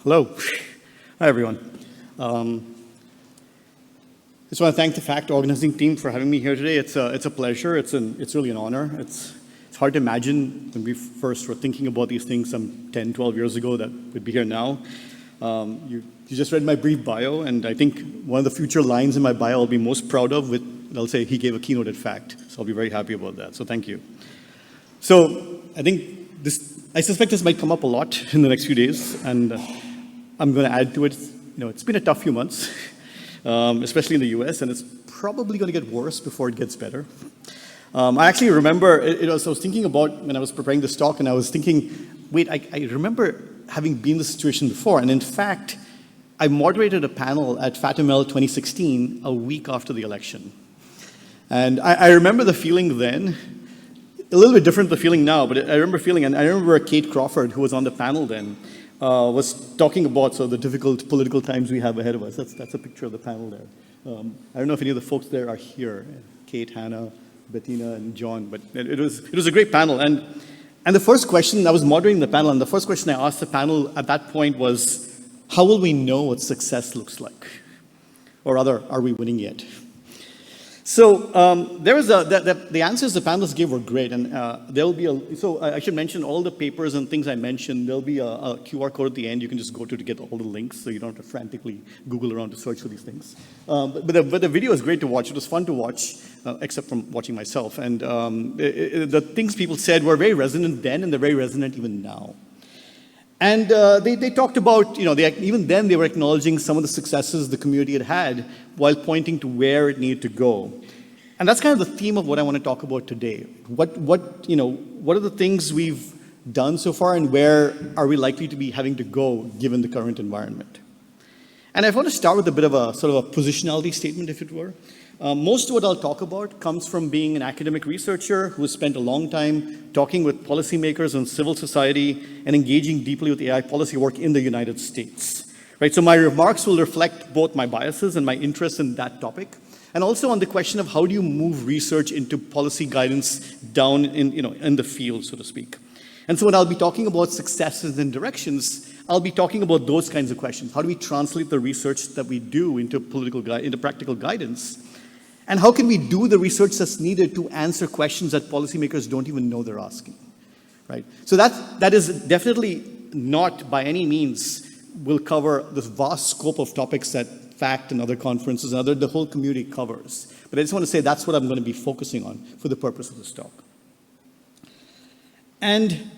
Hello. Hi, everyone. Just want to thank the FAccT organizing team for having me here today. It's a pleasure. It's really an honor. It's hard to imagine when we first were thinking about these things some 10, 12 years ago that we'd be here now. You just read my brief bio, and I think one of the future lines in my bio I'll be most proud of, I'll say he gave a keynote at FAccT, so I'll be very happy about that, so thank you. So I think I suspect this might come up a lot in the next few days, and I'm going to add to it. It's been a tough few months, especially in the US, and it's probably going to get worse before it gets better. I actually remember, I was thinking about when I was preparing this talk, and I was thinking, wait, I remember having been in this situation before, and in fact, I moderated a panel at FATML 2016 a week after the election. And I remember the feeling then, a little bit different the feeling now, but I remember feeling, and I remember Kate Crawford, who was on the panel then, was talking about the difficult political times we have ahead of us. That's a picture of the panel there. I don't know if any of the folks there are here, Kate, Hannah, Bettina, and John, but it was a great panel. And the first question, I was moderating the panel, and the first question I asked the panel at that point was, how will we know what success looks like? Or rather, are we winning yet? So the answers the panelists gave were great, and there'll be so I should mention all the papers and things I mentioned. There'll be a QR code at the end you can just go to get all the links, so you don't have to frantically Google around to search for these things. But the video is great to watch. It was fun to watch, except from watching myself. And the things people said were very resonant then, and they're very resonant even now. And they talked about, even then they were acknowledging some of the successes the community had while pointing to where it needed to go. And that's kind of the theme of what I want to talk about today. What are the things we've done so far, and where are we likely to be having to go given the current environment? And I want to start with a bit of a sort of a positionality statement, if it were. Most of what I'll talk about comes from being an academic researcher who has spent a long time talking with policymakers and civil society and engaging deeply with AI policy work in the United States. Right, so my remarks will reflect both my biases and my interest in that topic, and also on the question of how do you move research into policy guidance down in the field, so to speak. And so when I'll be talking about successes and directions, I'll be talking about those kinds of questions. How do we translate the research that we do into practical guidance? And how can we do the research that's needed to answer questions that policymakers don't even know they're asking, right? So that is definitely not by any means will cover this vast scope of topics that FAccT and other conferences and the whole community covers. But I just want to say that's what I'm going to be focusing on for the purpose of this talk. And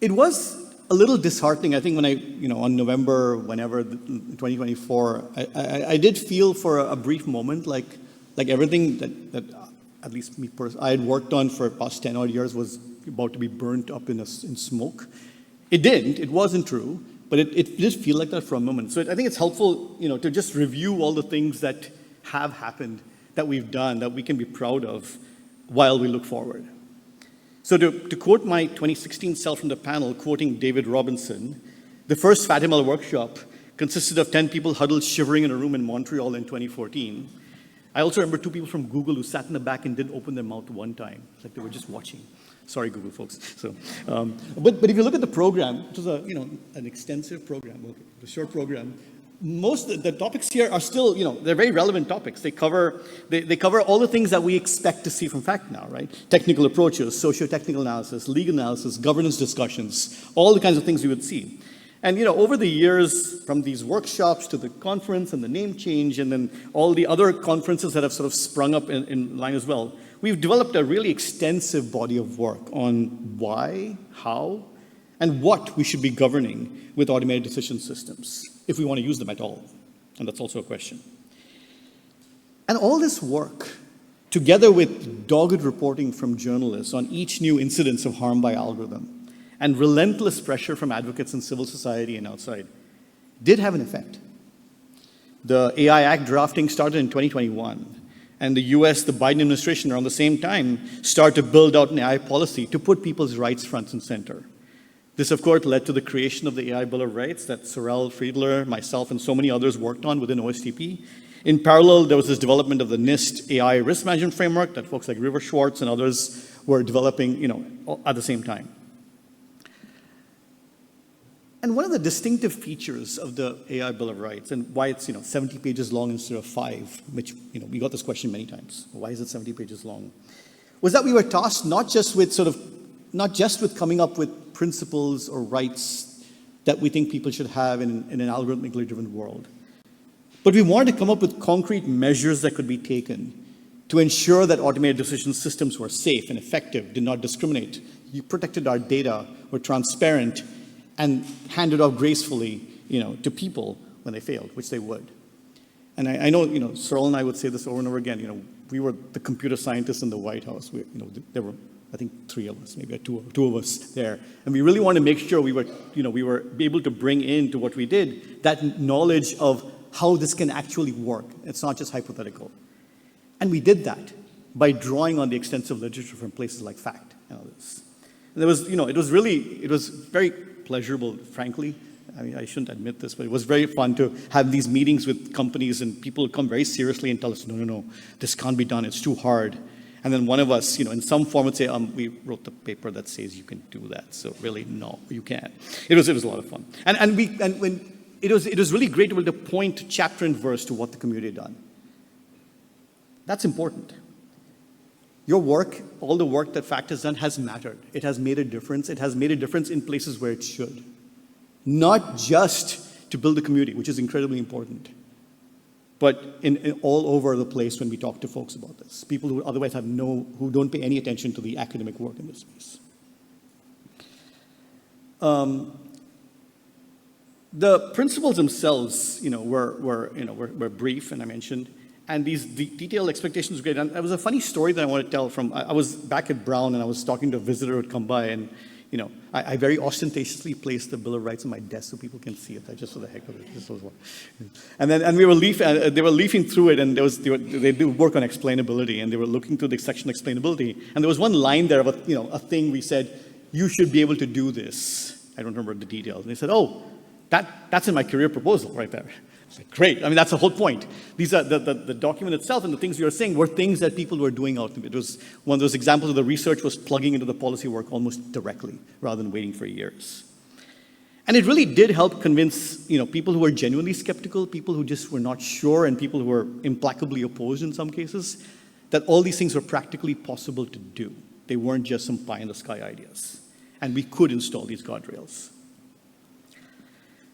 it was a little disheartening, I think, when on November, whenever, 2024, I did feel for a brief moment like everything that at least me personally, I had worked on for the past 10 odd years was about to be burnt up in smoke. It didn't, it wasn't true, but it did feel like that for a moment. So I think it's helpful, to just review all the things that have happened, that we've done, that we can be proud of while we look forward. So to quote my 2016 self from the panel, quoting David Robinson, the first FATML workshop consisted of 10 people huddled shivering in a room in Montreal in 2014. I also remember 2 people from Google who sat in the back and didn't open their mouth one time, like they were just watching. Sorry, Google folks. So, but if you look at the program, it was an extensive program, a short program. Most of the topics here are still, they're very relevant topics. They cover all the things that we expect to see from FACT now, right? Technical approaches, socio-technical analysis, legal analysis, governance discussions, all the kinds of things we would see. And over the years, from these workshops to the conference and the name change, and then all the other conferences that have sort of sprung up in line as well, we've developed a really extensive body of work on why, how, and what we should be governing with automated decision systems, if we want to use them at all. And that's also a question. And all this work, together with dogged reporting from journalists on each new incidence of harm by algorithm, and relentless pressure from advocates in civil society and outside, did have an effect. The AI Act drafting started in 2021, and the US, the Biden administration around the same time, started to build out an AI policy to put people's rights front and center. This, of course, led to the creation of the AI Bill of Rights that Sorel, Friedler, myself, and so many others worked on within OSTP. In parallel, there was this development of the NIST AI risk management framework that folks like River Schwartz and others, were developing, at the same time. And one of the distinctive features of the AI Bill of Rights, and why it's 70 pages long instead of 5, which we got this question many times. Why is it 70 pages long? Was that we were tasked not just with coming up with principles or rights that we think people should have in an algorithmically driven world, but we wanted to come up with concrete measures that could be taken to ensure that automated decision systems were safe and effective, did not discriminate. You protected our data, were transparent, and handed off gracefully, to people when they failed, which they would. And I know, Searle and I would say this over and over again. We were the computer scientists in the White House. There were, I think, 3 of us, maybe two of us there, and we really wanted to make sure we were able to bring into what we did that knowledge of how this can actually work. It's not just hypothetical, and we did that by drawing on the extensive literature from places like FAccT and others. And there was, it was very pleasurable, frankly. I mean, I shouldn't admit this, but it was very fun to have these meetings with companies and people would come very seriously and tell us, no, this can't be done, it's too hard. And then one of us, in some form would say, we wrote the paper that says you can do that, so really, no, you can't. It was a lot of fun. And when it was really great to be able to point chapter and verse to what the community had done. That's important. Your work, all the work that FAccT has done has mattered. It has made a difference. It has made a difference in places where it should. Not just to build a community, which is incredibly important, but in all over the place when we talk to folks about this. People who otherwise who don't pay any attention to the academic work in this space. The principles themselves, were brief, and I mentioned. And these detailed expectations were great. And there was a funny story that I want to tell from, I was back at Brown and I was talking to a visitor who had come by and, I very ostentatiously placed the Bill of Rights on my desk so people can see it, just for the heck of it. This was one. And they were leafing through it and they do work on explainability and they were looking through the section explainability. And there was one line there of a thing we said, you should be able to do this. I don't remember the details. And they said, oh, that's in my career proposal right there. Great. I mean, that's the whole point. These are the document itself and the things you were saying were things that people were doing out. It was one of those examples of the research was plugging into the policy work almost directly rather than waiting for years. And it really did help convince, people who were genuinely skeptical, people who just were not sure, and people who were implacably opposed in some cases, that all these things were practically possible to do. They weren't just some pie-in-the-sky ideas. And we could install these guardrails.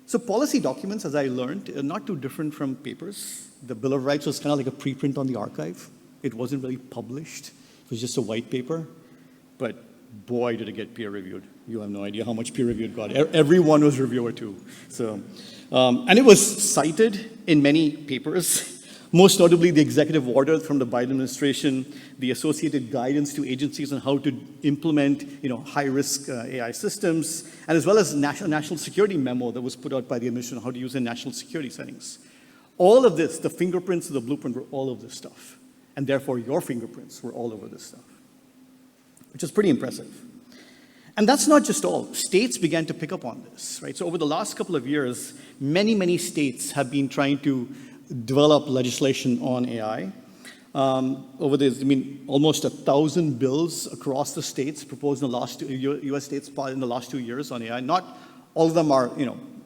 So policy documents, as I learned, are not too different from papers. The Bill of Rights was kind of like a preprint on the archive. It wasn't really published. It was just a white paper. But boy, did it get peer-reviewed. You have no idea how much peer-review it got. Everyone was reviewer too. So, and it was cited in many papers, most notably the executive order from the Biden administration, the associated guidance to agencies on how to implement, high-risk AI systems, and as well as national security memo that was put out by the administration on how to use in national security settings. All of this, the fingerprints of the blueprint were all of this stuff. And therefore, your fingerprints were all over this stuff, which is pretty impressive. And that's not just all. States began to pick up on this, right? So over the last couple of years, many states have been trying to develop legislation on AI. Over this, almost 1,000 bills across the states proposed in the last U.S. states in the last 2 years on AI. Not all of them are,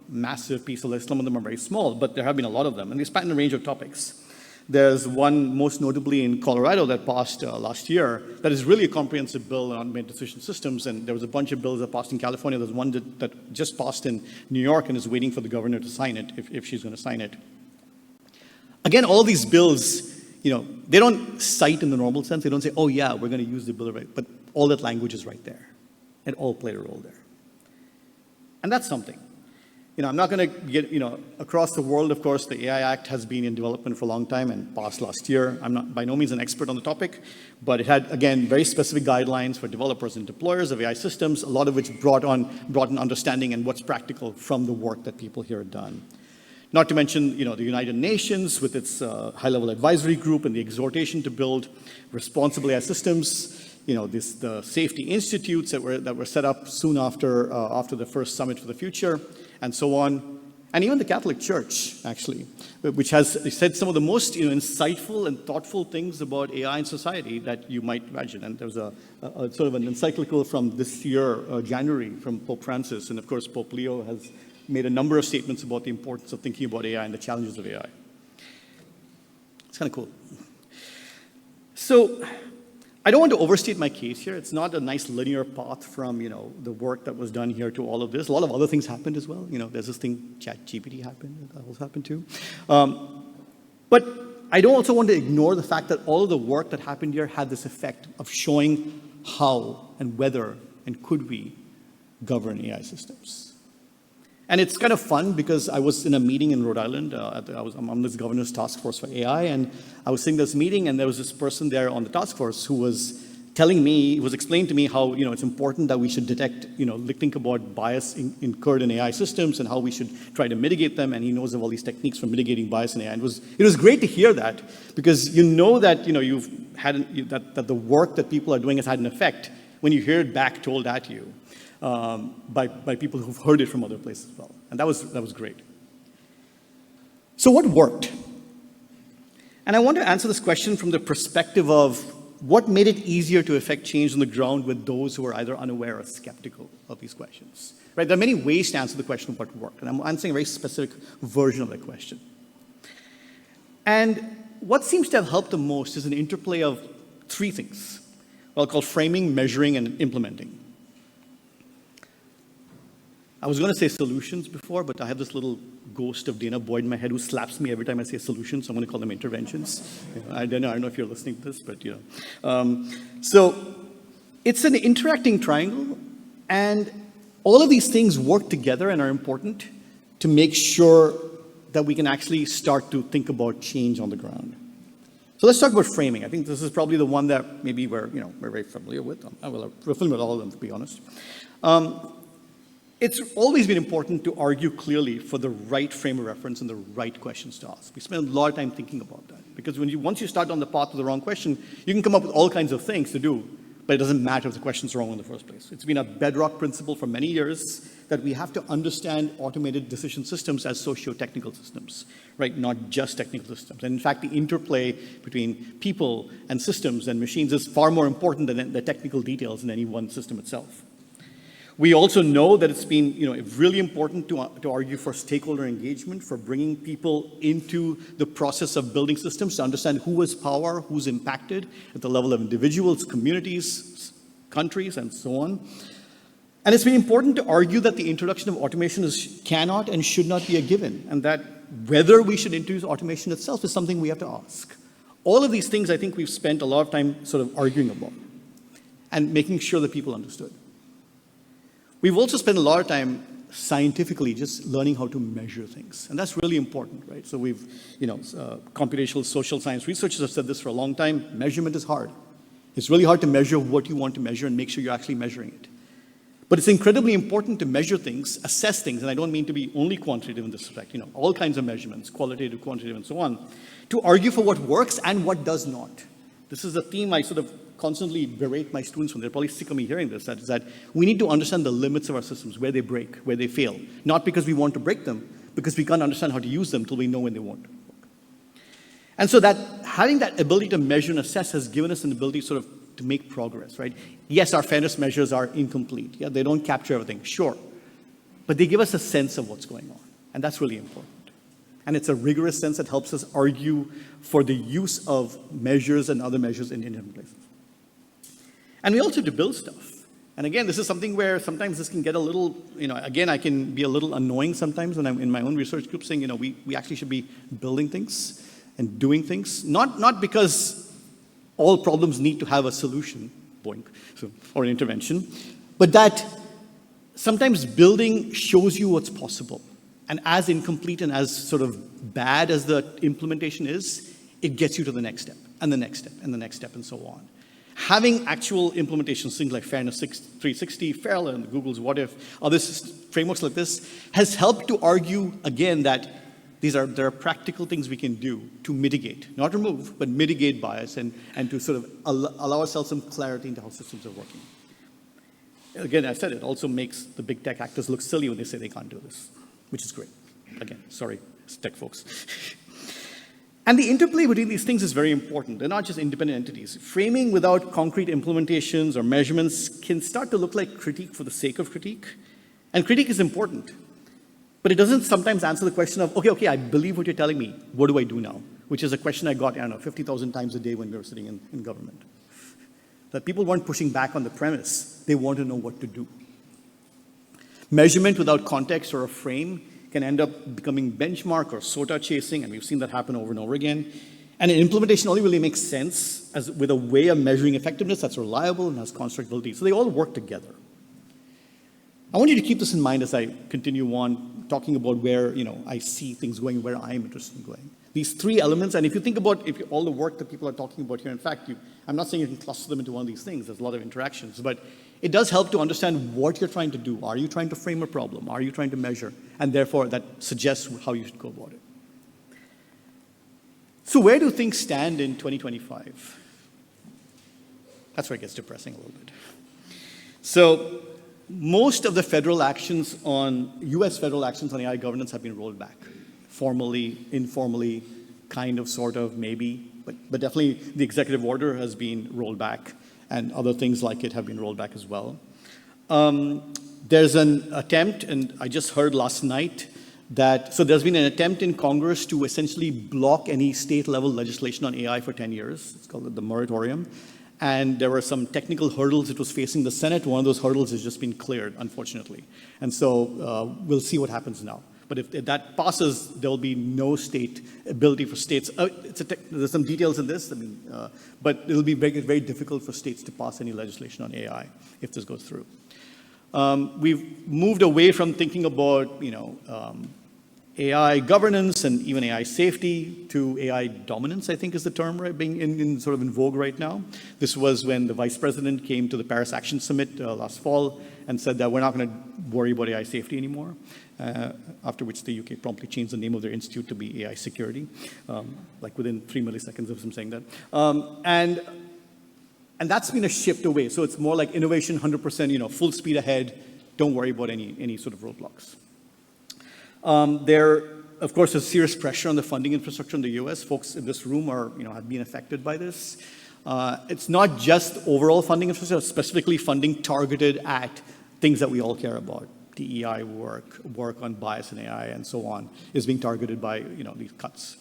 massive pieces of list. Some of them are very small, but there have been a lot of them, and they span a range of topics. There's one, most notably in Colorado, that passed last year, that is really a comprehensive bill on automated decision systems, and there was a bunch of bills that passed in California. There's one that just passed in New York and is waiting for the governor to sign it, if she's going to sign it. Again, all these bills, they don't cite in the normal sense. They don't say, oh yeah, we're going to use the Bill of Rights, but all that language is right there. It all played a role there. And that's something. I'm not going to get, across the world, of course, the AI Act has been in development for a long time and passed last year. I'm not by no means an expert on the topic, but it had, again, very specific guidelines for developers and deployers of AI systems, a lot of which brought in understanding and what's practical from the work that people here have done. Not to mention, the United Nations with its high-level advisory group and the exhortation to build responsible AI systems. The safety institutes that were set up soon after the first Summit for the Future, and so on. And even the Catholic Church, actually, which has said some of the most insightful and thoughtful things about AI in society that you might imagine. And there was a sort of an encyclical from this year, January, from Pope Francis, and of course Pope Leo has made a number of statements about the importance of thinking about AI and the challenges of AI. It's kind of cool. So I don't want to overstate my case here. It's not a nice linear path from, the work that was done here to all of this. A lot of other things happened as well. There's this thing, ChatGPT happened, that also happened too. But I don't also want to ignore the fact that all of the work that happened here had this effect of showing how and whether and could we govern AI systems. And it's kind of fun because I was in a meeting in Rhode Island. I'm on this governor's task force for AI, and I was sitting in this meeting, and there was this person there on the task force who was explaining to me how it's important that we should detect, think about bias incurred in AI systems and how we should try to mitigate them. And he knows of all these techniques for mitigating bias in AI. And it was great to hear that because that you've had that the work that people are doing has had an effect when you hear it back told at you. By people who've heard it from other places as well. And that was great. So what worked? And I want to answer this question from the perspective of what made it easier to effect change on the ground with those who are either unaware or skeptical of these questions. Right? There are many ways to answer the question of what worked, and I'm answering a very specific version of that question. And what seems to have helped the most is an interplay of three things, what I'll call framing, measuring, and implementing. I was going to say solutions before, but I have this little ghost of Dana Boyd in my head who slaps me every time I say solutions, so I'm going to call them interventions. I don't know if you're listening to this, but So it's an interacting triangle, and all of these things work together and are important to make sure that we can actually start to think about change on the ground. So let's talk about framing. I think this is probably the one that maybe we're very familiar with. We're familiar with all of them, to be honest. It's always been important to argue clearly for the right frame of reference and the right questions to ask. We spend a lot of time thinking about that because once you start on the path of the wrong question, you can come up with all kinds of things to do, but it doesn't matter if the question's wrong in the first place. It's been a bedrock principle for many years that we have to understand automated decision systems as socio-technical systems, right? Not just technical systems. And in fact, the interplay between people and systems and machines is far more important than the technical details in any one system itself. We also know that it's been really important to argue for stakeholder engagement, for bringing people into the process of building systems to understand who has power, who's impacted at the level of individuals, communities, countries, and so on. And it's been important to argue that the introduction of automation cannot and should not be a given, and that whether we should introduce automation itself is something we have to ask. All of these things I think we've spent a lot of time sort of arguing about and making sure that people understood. We've also spent a lot of time scientifically just learning how to measure things. And that's really important, right? So computational social science researchers have said this for a long time. Measurement is hard. It's really hard to measure what you want to measure and make sure you're actually measuring it. But it's incredibly important to measure things, assess things, and I don't mean to be only quantitative in this respect, all kinds of measurements, qualitative, quantitative, and so on, to argue for what works and what does not. This is a theme I sort of constantly berate my students on. They're probably sick of me hearing this, that we need to understand the limits of our systems, where they break, where they fail. Not because we want to break them, because we can't understand how to use them till we know when they won't work. And so that having that ability to measure and assess has given us an ability sort of to make progress, right? Yes, our fairness measures are incomplete. Yeah, they don't capture everything, sure. But they give us a sense of what's going on, and that's really important. And it's a rigorous sense that helps us argue for the use of measures and other measures in different places. And we also have to build stuff. And again, this is something where sometimes this can get a little, again, I can be a little annoying sometimes when I'm in my own research group saying, we actually should be building things and doing things, not because all problems need to have a solution, or an intervention, but that sometimes building shows you what's possible. And as incomplete and as sort of bad as the implementation is, it gets you to the next step, and the next step, and the next step, and so on. Having actual implementations, things like Fairness 360, Fairla, and Google's What If, other frameworks like this, has helped to argue, again, that there are practical things we can do to mitigate, not remove, but mitigate bias and to sort of allow ourselves some clarity into how systems are working. Again, I said it also makes the big tech actors look silly when they say they can't do this, which is great. Again, sorry, tech folks. And the interplay between these things is very important. They're not just independent entities. Framing without concrete implementations or measurements can start to look like critique for the sake of critique. And critique is important. But it doesn't sometimes answer the question of, okay, I believe what you're telling me. What do I do now? Which is a question I got, I don't know, 50,000 times a day when we were sitting in government. That people weren't pushing back on the premise. They want to know what to do. Measurement without context or a frame can end up becoming benchmark or SOTA chasing, and we've seen that happen over and over again. And an implementation only really makes sense with a way of measuring effectiveness that's reliable and has constructability. So they all work together. I want you to keep this in mind as I continue on talking about where I see things going, where I'm interested in going. These three elements, and if you think about all the work that people are talking about here, in fact, I'm not saying you can cluster them into one of these things. There's a lot of interactions, but it does help to understand what you're trying to do. Are you trying to frame a problem? Are you trying to measure? And therefore, that suggests how you should go about it. So where do things stand in 2025? That's where it gets depressing a little bit. So most of the federal actions US federal actions on AI governance have been rolled back. Formally, informally, kind of, sort of, maybe, but definitely the executive order has been rolled back, and other things like it have been rolled back as well. There's an attempt, and I just heard last night, so there's been an attempt in Congress to essentially block any state-level legislation on AI for 10 years. It's called the moratorium. And there were some technical hurdles it was facing the Senate. One of those hurdles has just been cleared, unfortunately. And so we'll see what happens now. But if that passes, there will be no state ability for states. There's some details in this, but it'll be very, very difficult for states to pass any legislation on AI if this goes through. We've moved away from thinking about, AI governance and even AI safety to AI dominance, I think is the term, right, being sort of in vogue right now. This was when the vice president came to the Paris Action Summit last fall and said that we're not going to worry about AI safety anymore, after which the UK promptly changed the name of their institute to be AI security, like within 3 milliseconds of him saying that. And that's been a shift away. So it's more like innovation, 100%, full speed ahead. Don't worry about any sort of roadblocks. There, of course, is serious pressure on the funding infrastructure in the US. Folks in this room have been affected by this. It's not just overall funding infrastructure, specifically funding targeted at things that we all care about. DEI work on bias in AI, and so on, is being targeted by these cuts.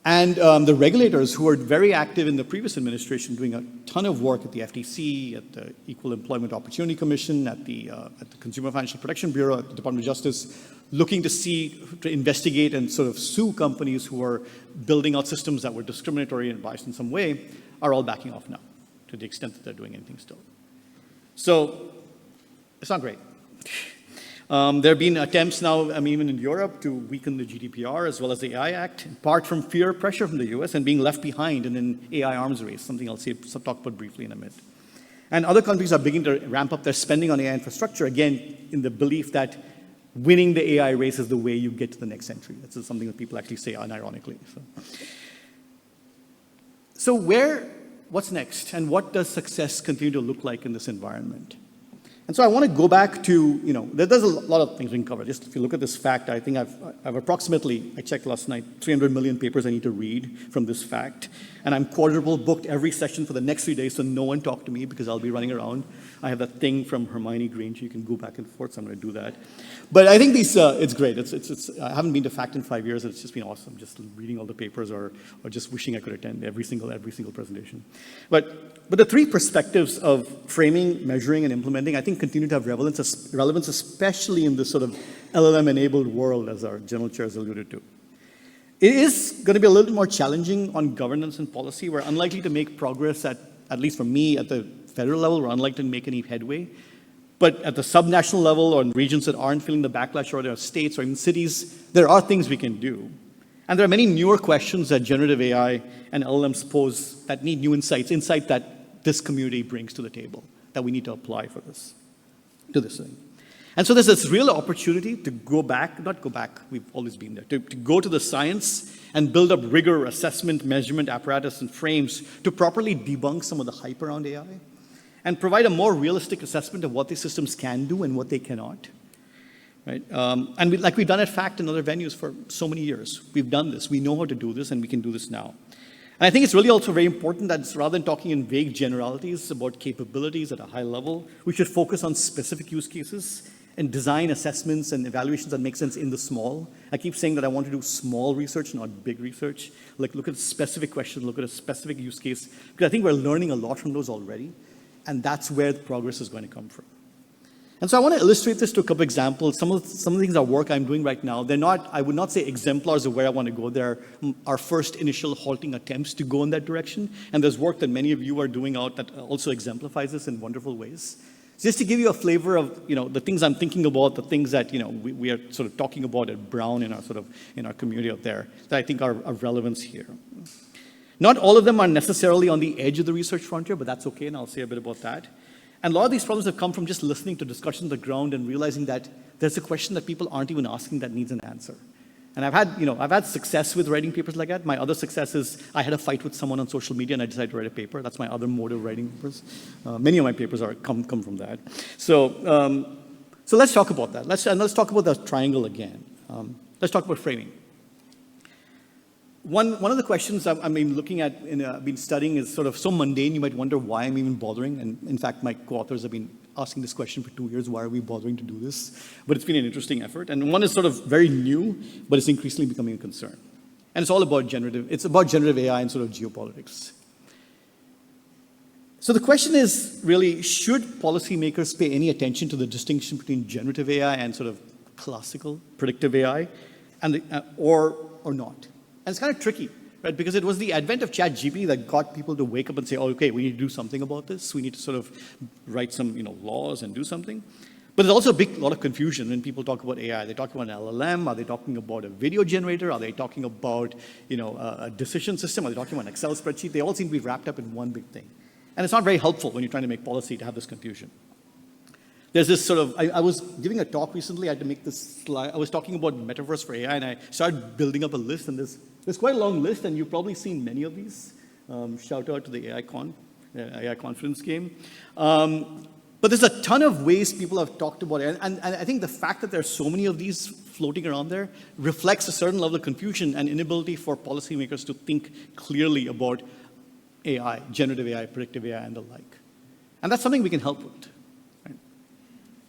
And the regulators who were very active in the previous administration, doing a ton of work at the FTC, at the Equal Employment Opportunity Commission, at the Consumer Financial Protection Bureau, at the Department of Justice, looking to investigate and sort of sue companies who are building out systems that were discriminatory and biased in some way, are all backing off now, to the extent that they're doing anything still. So it's not great. There have been attempts now, even in Europe, to weaken the GDPR as well as the AI Act, apart from fear pressure from the US and being left behind in an AI arms race, something I'll talk about briefly in a minute. And other countries are beginning to ramp up their spending on AI infrastructure, again, in the belief that winning the AI race is the way you get to the next century. That's something that people actually say unironically. So what's next? And what does success continue to look like in this environment? And so I want to go back to, there's a lot of things we can cover. Just if you look at this FAccT, I think I've approximately, I checked last night, 300 million papers I need to read from this FAccT. And I'm quadruple booked every session for the next 3 days, so no one talk to me because I'll be running around. I have that thing from Hermione Granger, you can go back and forth, so I'm going to do that. But I think it's great. I haven't been to FAccT in 5 years, and it's just been awesome, just reading all the papers or just wishing I could attend every single presentation. But the three perspectives of framing, measuring, and implementing, I think continue to have relevance, especially in this sort of LLM-enabled world, as our general chair has alluded to. It is going to be a little bit more challenging on governance and policy. We're unlikely to make progress at least for me, at the federal level. We're unlikely to make any headway. But at the subnational level or in regions that aren't feeling the backlash, or there are states or even cities, there are things we can do. And there are many newer questions that generative AI and LLMs pose that need new insight that this community brings to the table, that we need to apply to this thing. And so there's this real opportunity to we've always been there, to go to the science and build up rigor, assessment, measurement, apparatus, and frames to properly debunk some of the hype around AI and provide a more realistic assessment of what these systems can do and what they cannot. Right? Like we've done at FAccT and other venues for so many years. We've done this. We know how to do this, and we can do this now. And I think it's really also very important that rather than talking in vague generalities about capabilities at a high level, we should focus on specific use cases and design assessments and evaluations that make sense in the small. I keep saying that I want to do small research, not big research. Like look at a specific question, look at a specific use case, because I think we're learning a lot from those already, and that's where the progress is going to come from. And so I want to illustrate this to a couple examples. Some of the things our work I'm doing right now, they're not, I would not say exemplars of where I want to go. They're our first initial halting attempts to go in that direction. And there's work that many of you are doing out that also exemplifies this in wonderful ways. Just to give you a flavor of the things I'm thinking about, the things that we are sort of talking about at Brown in our community out there that I think are of relevance here. Not all of them are necessarily on the edge of the research frontier, but that's okay, and I'll say a bit about that. And a lot of these problems have come from just listening to discussions on the ground and realizing that there's a question that people aren't even asking that needs an answer. And I've had success with writing papers like that. My other success is I had a fight with someone on social media and I decided to write a paper. That's my other mode of writing papers. Many of my papers come from that. So let's talk about that. Let's talk about the triangle again. Let's talk about framing. One of the questions I've been looking at, I've been studying is sort of so mundane you might wonder why I'm even bothering. And in fact, my co-authors have been asking this question for 2 years, why are we bothering to do this? But it's been an interesting effort. And one is sort of very new, but it's increasingly becoming a concern. And it's all about generative AI and sort of geopolitics. So the question is really, should policymakers pay any attention to the distinction between generative AI and sort of classical predictive AI, and or not? And it's kind of tricky, right? Because it was the advent of ChatGPT that got people to wake up and say, oh, okay, we need to do something about this. We need to sort of write some laws and do something. But there's also a lot of confusion when people talk about AI. They talk about an LLM. Are they talking about a video generator? Are they talking about a decision system? Are they talking about an Excel spreadsheet? They all seem to be wrapped up in one big thing. And it's not very helpful when you're trying to make policy to have this confusion. There's this sort of, I was giving a talk recently, I had to make this slide. I was talking about metaverse for AI, and I started building up a list, and there's quite a long list, and you've probably seen many of these. Shout out to the AI conference game. But there's a ton of ways people have talked about it, and I think the fact that there's so many of these floating around there reflects a certain level of confusion and inability for policymakers to think clearly about AI, generative AI, predictive AI, and the like. And that's something we can help with.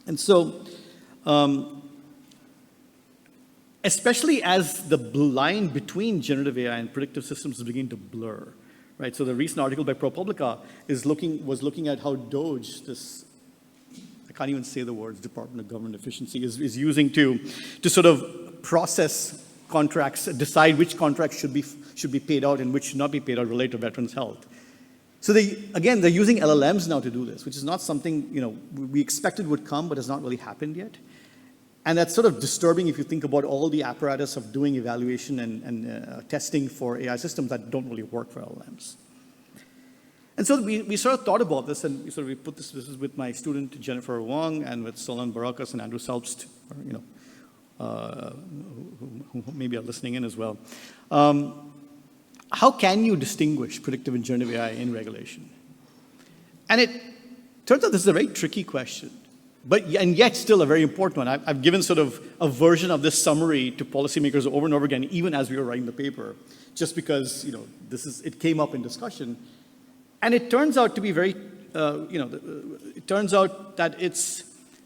And so, especially as the line between generative AI and predictive systems is beginning to blur, right? So the recent article by ProPublica was looking at how DOGE, this, I can't even say the words, Department of Government Efficiency, is using to sort of process contracts, decide which contracts should be paid out and which should not be paid out related to veterans' health. So they're using LLMs now to do this, which is not something we expected would come, but has not really happened yet. And that's sort of disturbing if you think about all the apparatus of doing evaluation and testing for AI systems that don't really work for LLMs. And so we sort of thought about this, and we put this is with my student Jennifer Wong and with Solon Barakas and Andrew Salpst, who maybe are listening in as well. How can you distinguish predictive and generative AI in regulation? And it turns out this is a very tricky question, and yet still a very important one. I've given sort of a version of this summary to policymakers over and over again, even as we were writing the paper, just because it came up in discussion. And it turns out to be very, it turns out that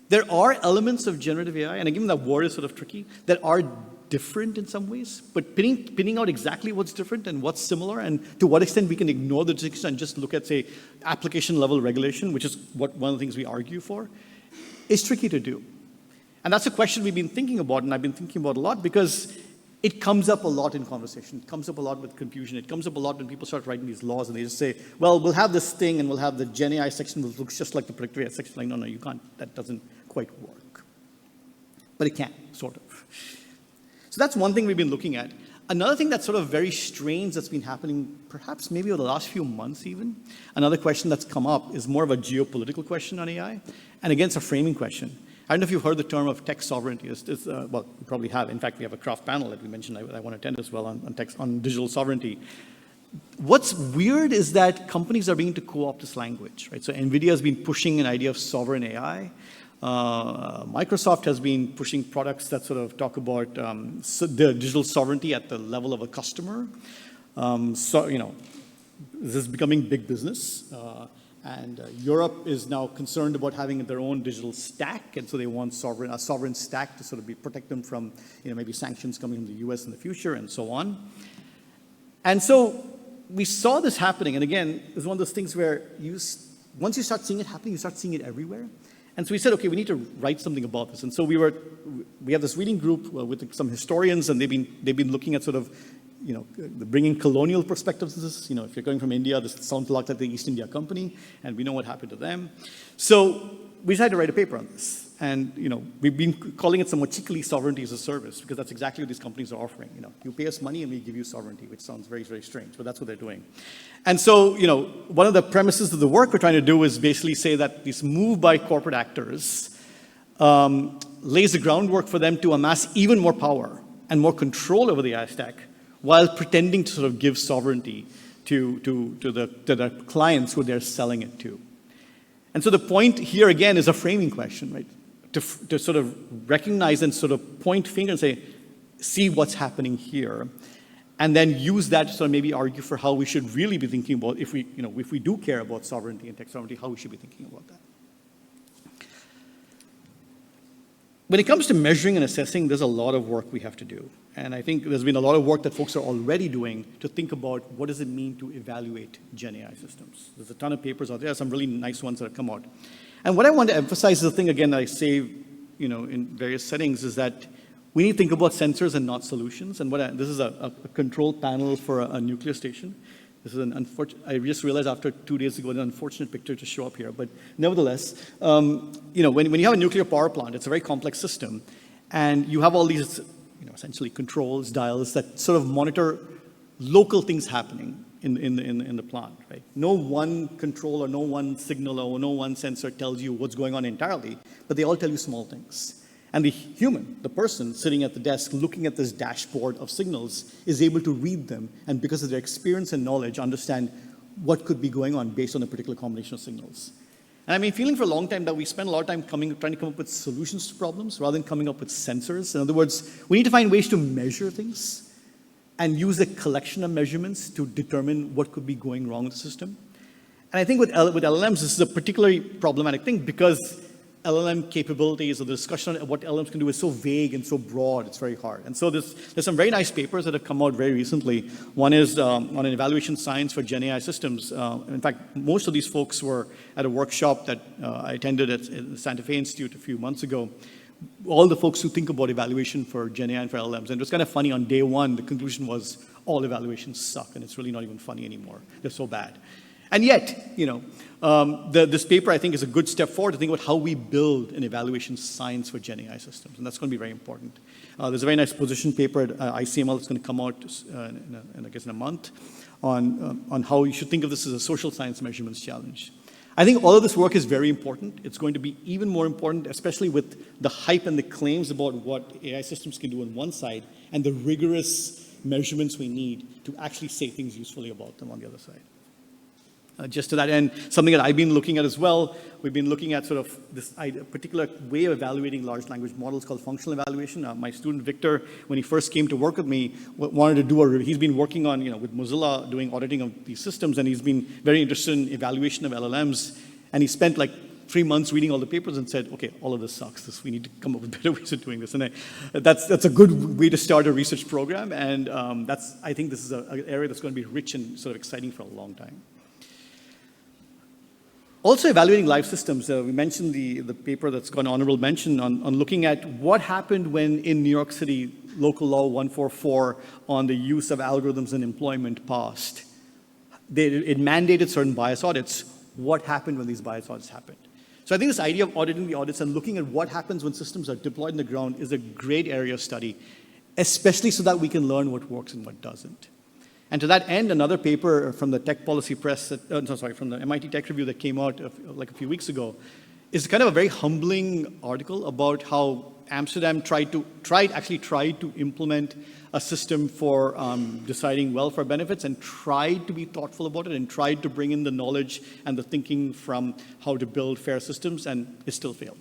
there are elements of generative AI, and given that word is sort of tricky, that are different in some ways, but pinning out exactly what's different and what's similar and to what extent we can ignore the distinction and just look at, say, application level regulation, which is one of the things we argue for, is tricky to do. And that's a question we've been thinking about, and I've been thinking about a lot, because it comes up a lot in conversation. It comes up a lot with confusion. It comes up a lot when people start writing these laws and they just say, well, we'll have this thing and we'll have the Gen AI section that looks just like the predictive AI section. Like, no, you can't. That doesn't quite work. But it can, sort of. So that's one thing we've been looking at. Another thing that's sort of very strange that's been happening, perhaps maybe over the last few months even, another question that's come up is more of a geopolitical question on AI, and again, it's a framing question. I don't know if you've heard the term of tech sovereignty. Well, you probably have. In fact, we have a craft panel that we mentioned I want to attend as well on digital sovereignty. What's weird is that companies are beginning to co-opt this language, right? So NVIDIA has been pushing an idea of sovereign AI. Microsoft has been pushing products that sort of talk about the digital sovereignty at the level of a customer. This is becoming big business. And Europe is now concerned about having their own digital stack, and so they want a sovereign stack to sort of protect them from maybe sanctions coming from the US in the future, and so on. And so we saw this happening, and again, it's one of those things where once you start seeing it happening, you start seeing it everywhere. And so we said, okay, we need to write something about this. And so we have this reading group with some historians, and they've been looking at sort of bringing colonial perspectives to this. If you're going from India, this sounds a lot like the East India Company, and we know what happened to them. So we decided to write a paper on this. And we've been calling it somewhat cheekily sovereignty as a service, because that's exactly what these companies are offering. You pay us money and we give you sovereignty, which sounds very, very strange, but that's what they're doing. And so, one of the premises of the work we're trying to do is basically say that this move by corporate actors lays the groundwork for them to amass even more power and more control over the AI stack, while pretending to sort of give sovereignty to the clients who they're selling it to. And so the point here again is a framing question, right? To sort of recognize and sort of point finger and say, see what's happening here, and then use that to sort of maybe argue for how we should really be thinking about, if we do care about sovereignty and tech sovereignty, how we should be thinking about that. When it comes to measuring and assessing, there's a lot of work we have to do. And I think there's been a lot of work that folks are already doing to think about what does it mean to evaluate Gen AI systems. There's a ton of papers out there, some really nice ones that have come out. And what I want to emphasize is the thing, again, that I say in various settings, is that we need to think about sensors and not solutions. And this is a control panel for a nuclear station. This is an unfortunate, I just realized after 2 days ago, an unfortunate picture to show up here. But nevertheless, when you have a nuclear power plant, it's a very complex system. And you have all these, essentially controls, dials that sort of monitor local things happening in the plant, right? No one control or no one signal or no one sensor tells you what's going on entirely, but they all tell you small things. And the human, the person sitting at the desk looking at this dashboard of signals, is able to read them, and because of their experience and knowledge, understand what could be going on based on a particular combination of signals. And I've been feeling for a long time that we spend a lot of time trying to come up with solutions to problems rather than coming up with sensors. In other words, we need to find ways to measure things and use a collection of measurements to determine what could be going wrong with the system. And I think with LLMs, this is a particularly problematic thing, because LLM capabilities, or the discussion of what LLMs can do, is so vague and so broad, it's very hard. And so there's some very nice papers that have come out very recently. One is on an evaluation science for Gen AI systems. In fact, most of these folks were at a workshop that I attended at the Santa Fe Institute a few months ago. All the folks who think about evaluation for Gen AI and for LLMs. And it was kind of funny, on day one, the conclusion was all evaluations suck, and it's really not even funny anymore. They're so bad. And yet, this paper, I think, is a good step forward to think about how we build an evaluation science for Gen AI systems, and that's going to be very important. There's a very nice position paper at ICML that's going to come out, in a month, on how you should think of this as a social science measurements challenge. I think all of this work is very important. It's going to be even more important, especially with the hype and the claims about what AI systems can do on one side, and the rigorous measurements we need to actually say things usefully about them on the other side. Just to that end, something that I've been looking at as well, we've been looking at sort of this particular way of evaluating large language models called functional evaluation. My student Victor, when he first came to work with me, wanted to do he's been working on, with Mozilla, doing auditing of these systems, and he's been very interested in evaluation of LLMs. And he spent like 3 months reading all the papers and said, okay, all of this sucks. We need to come up with better ways of doing this. And that's a good way to start a research program. And I think this is an area that's going to be rich and sort of exciting for a long time. Also evaluating live systems, we mentioned the paper that's got an honorable mention on looking at what happened when in New York City, local law 144 on the use of algorithms in employment passed. It mandated certain bias audits. What happened when these bias audits happened? So I think this idea of auditing the audits and looking at what happens when systems are deployed in the ground is a great area of study, especially so that we can learn what works and what doesn't. And to that end, another paper from the Tech Policy Press, from the MIT Tech Review that came out like a few weeks ago, is kind of a very humbling article about how Amsterdam tried to implement a system for deciding welfare benefits, and tried to be thoughtful about it, and tried to bring in the knowledge and the thinking from how to build fair systems, and it still failed.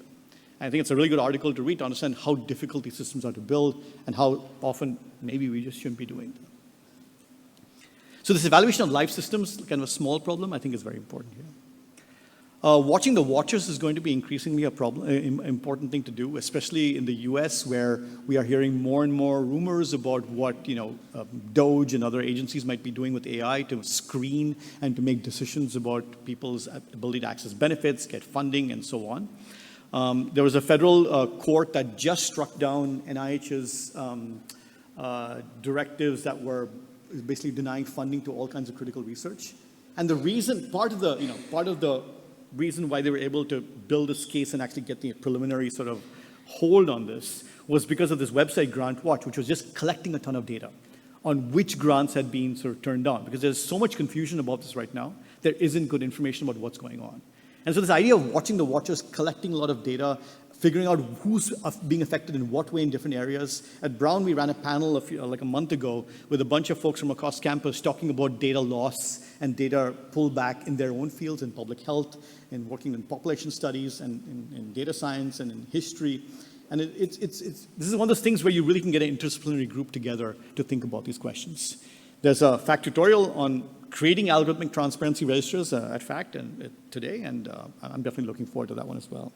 And I think it's a really good article to read to understand how difficult these systems are to build, and how often maybe we just shouldn't be doing them. So this evaluation of live systems, kind of a small problem, I think is very important here. Watching the watchers is going to be increasingly a important thing to do, especially in the US, where we are hearing more and more rumors about what Doge and other agencies might be doing with AI to screen and to make decisions about people's ability to access benefits, get funding, and so on. There was a federal court that just struck down NIH's directives that were basically denying funding to all kinds of critical research. And the reason, part of the reason why they were able to build this case and actually get the preliminary sort of hold on this was because of this website, Grant Watch, which was just collecting a ton of data on which grants had been sort of turned down. Because there's so much confusion about this right now, there isn't good information about what's going on. And so this idea of watching the watchers, collecting a lot of data, figuring out who's being affected in what way in different areas. At Brown, we ran a panel like a month ago with a bunch of folks from across campus talking about data loss and data pullback in their own fields, in public health, in working in population studies, and in data science, and in history. And this is one of those things where you really can get an interdisciplinary group together to think about these questions. There's a FACT tutorial on creating algorithmic transparency registers at FACT today, and I'm definitely looking forward to that one as well.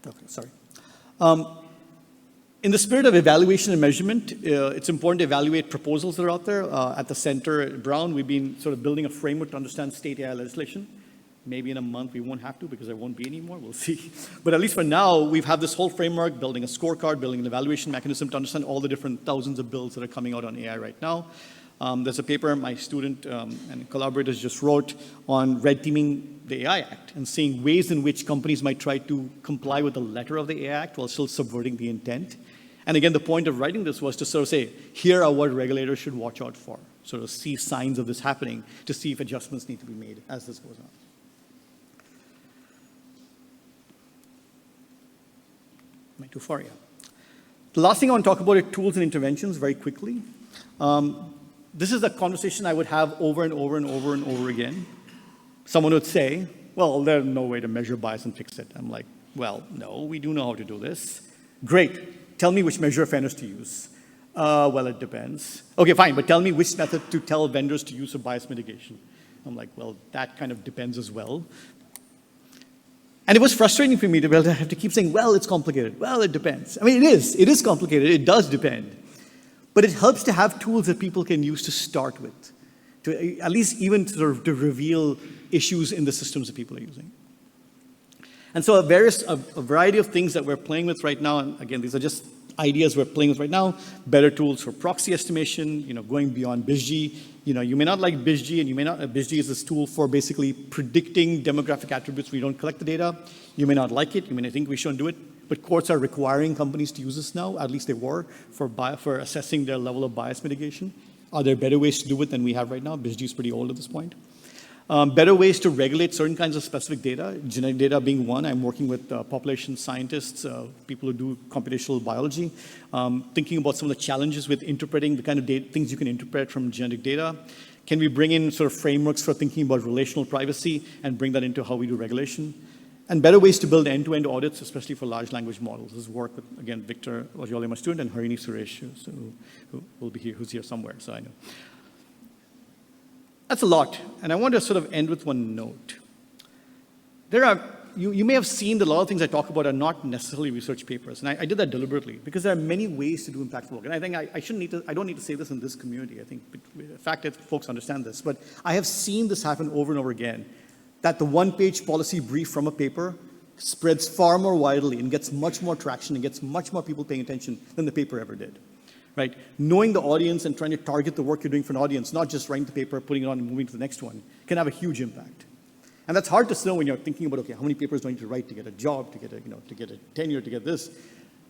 Okay, sorry. In the spirit of evaluation and measurement, it's important to evaluate proposals that are out there. At the center at Brown, we've been sort of building a framework to understand state AI legislation. Maybe in a month we won't have to because there won't be any more, we'll see. But at least for now, we've had this whole framework, building a scorecard, building an evaluation mechanism to understand all the different thousands of bills that are coming out on AI right now. There's a paper my student and collaborators just wrote on red teaming the AI Act and seeing ways in which companies might try to comply with the letter of the AI Act while still subverting the intent. And again, the point of writing this was to sort of say, here are what regulators should watch out for, sort of see signs of this happening to see if adjustments need to be made as this goes on. Am I too far? Yeah. The last thing I want to talk about are tools and interventions very quickly. This is a conversation I would have over and over and over and over again. Someone would say, well, there's no way to measure bias and fix it. I'm like, well, no, we do know how to do this. Great. Tell me which measure of fairness to use. Well, it depends. Okay, fine, but tell me which method to tell vendors to use for bias mitigation. I'm like, well, that kind of depends as well. And it was frustrating for me to be able to have to keep saying, well, it's complicated. Well, it depends. I mean, it is complicated. It does depend. But it helps to have tools that people can use to start with, to at least even sort of to reveal issues in the systems that people are using. And so a variety of things that we're playing with right now, and again, these are just ideas we're playing with right now, better tools for proxy estimation, going beyond BizG. You may not like BizG, and you may not, BizG is this tool for basically predicting demographic attributes when you don't collect the data. You may not like it, you may think we shouldn't do it, but courts are requiring companies to use this now, at least they were, for assessing their level of bias mitigation. Are there better ways to do it than we have right now? BizG is pretty old at this point. Better ways to regulate certain kinds of specific data, genetic data being one. I'm working with population scientists, people who do computational biology, thinking about some of the challenges with interpreting the kind of things you can interpret from genetic data. Can we bring in sort of frameworks for thinking about relational privacy and bring that into how we do regulation? And better ways to build end-to-end audits, especially for large language models. This is work with, again, Victor Ojole, my student, and Harini Suresh, who will be here, who's here somewhere, so I know. That's a lot, and I want to sort of end with one note. You may have seen that a lot of things I talk about are not necessarily research papers, and I did that deliberately because there are many ways to do impactful work. And I think I don't need to say this in this community. I think, in fact, folks understand this, but I have seen this happen over and over again, that the one-page policy brief from a paper spreads far more widely and gets much more traction and gets much more people paying attention than the paper ever did. Right? Knowing the audience and trying to target the work you're doing for an audience, not just writing the paper, putting it on and moving to the next one, can have a huge impact. And that's hard to know when you're thinking about, okay, how many papers do I need to write to get a job, to get a tenure, to get this.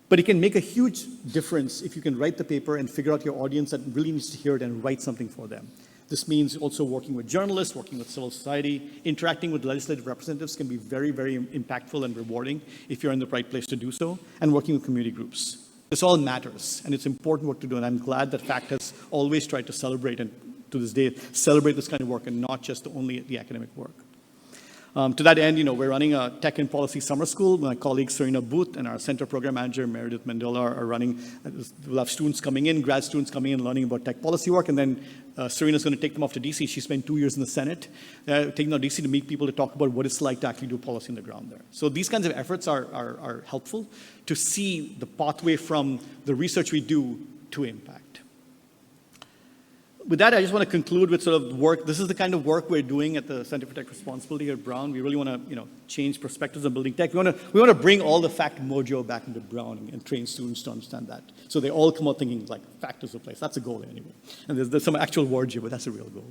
But it can make a huge difference if you can write the paper and figure out your audience that really needs to hear it and write something for them. This means also working with journalists, working with civil society, interacting with legislative representatives can be very, very impactful and rewarding if you're in the right place to do so, and working with community groups. This all matters, and it's important work to do, and I'm glad that FACT has always tried to celebrate, and to this day, celebrate this kind of work and not just only the academic work. To that end, we're running a tech and policy summer school. My colleague Serena Booth and our center program manager Meredith Mendola are running. We'll have students coming in, grad students coming in, learning about tech policy work, and then Serena's going to take them off to DC. She spent 2 years in the Senate, taking them to DC to meet people to talk about what it's like to actually do policy on the ground there. So these kinds of efforts are helpful to see the pathway from the research we do to impact. With that, I just want to conclude with sort of work. This is the kind of work we're doing at the Center for Tech Responsibility at Brown. We really want to, change perspectives on building tech. We want to bring all the FACT mojo back into Brown and train students to understand that. So they all come out thinking like FACT is the place. That's a goal anyway. And there's some actual word here, but that's a real goal.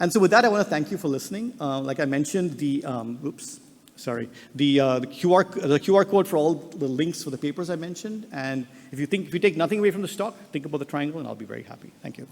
And so with that, I want to thank you for listening. Like I mentioned, the QR code for all the links for the papers I mentioned. And if you take nothing away from this talk, think about the triangle, and I'll be very happy. Thank you.